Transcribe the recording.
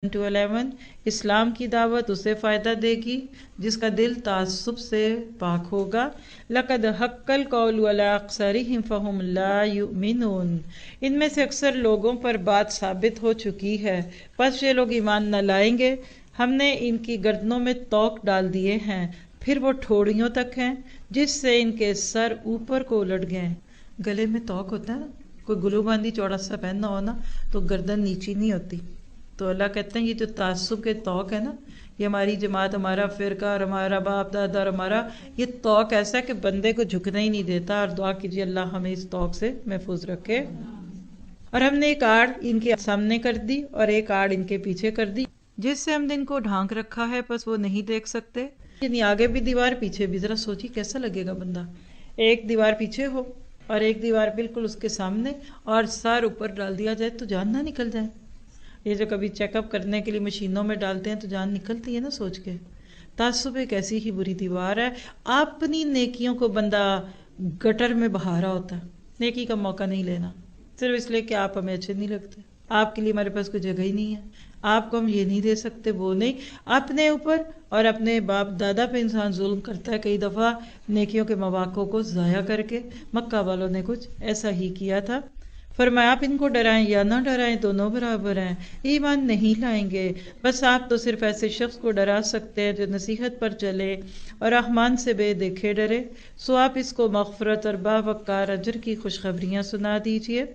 To 11 اسلام کی دعوت اسے فائدہ دے گی جس کا دل تعصب سے پاک ہوگا۔ لقد حق القول علی اکثرہم فہم لا یؤمنون، ان میں سے اکثر لوگوں پر بات ثابت ہو چکی ہے پس یہ لوگ ایمان نہ لائیں گے۔ ہم نے ان کی گردنوں میں توق ڈال دیے ہیں، پھر وہ ٹھوڑیوں تک ہیں جس سے ان کے سر اوپر کو الٹ گئے۔ گلے میں توق ہوتا ہے نا، کوئی گلو باندھی چوڑا سا پہننا ہو نا تو گردن نیچی نہیں ہوتی، تو اللہ کہتے ہیں یہ جو تعصب کے توق ہے نا، یہ ہماری جماعت، ہمارا فرقہ اور ہمارا باپ دادا اور ہمارا یہ توق ایسا ہے کہ بندے کو جھکنا ہی نہیں دیتا، اور دعا کیجیے اللہ ہمیں اس توق سے محفوظ رکھے۔ اور ہم نے ایک آڑ ان کے سامنے کر دی اور ایک آڑ ان کے پیچھے کر دی جس سے ہم نے ان کو ڈھانک رکھا ہے پس وہ نہیں دیکھ سکتے، یعنی آگے بھی دیوار پیچھے بھی۔ ذرا سوچی کیسا لگے گا بندہ، ایک دیوار پیچھے ہو اور ایک دیوار بالکل اس کے سامنے، اور سر اوپر ڈال دیا جائے تو جان نہ نکل جائے۔ یہ جو کبھی چیک اپ کرنے کے لیے مشینوں میں ڈالتے ہیں تو جان نکلتی ہے نا سوچ کے۔ تعصب ایک ایسی ہی بری دیوار ہے، اپنی نیکیوں کو بندہ گٹر میں بہا رہا ہوتا ہے، نیکی کا موقع نہیں لینا، صرف اس لیے کہ آپ ہمیں اچھے نہیں لگتے، آپ کے لیے ہمارے پاس کوئی جگہ ہی نہیں ہے، آپ کو ہم یہ نہیں دے سکتے، وہ نہیں۔ اپنے اوپر اور اپنے باپ دادا پہ انسان ظلم کرتا ہے کئی دفعہ نیکیوں کے مواقع کو ضائع کر کے۔ مکہ والوں نے کچھ ایسا ہی کیا تھا۔ فرمایا آپ ان کو ڈرائیں یا نہ ڈرائیں دونوں برابر ہیں، ایمان نہیں لائیں گے، بس آپ تو صرف ایسے شخص کو ڈرا سکتے ہیں جو نصیحت پر چلے اور رحمان سے بے دیکھے ڈرے، سو آپ اس کو مغفرت اور باوقار اجر کی خوشخبریاں سنا دیجئے۔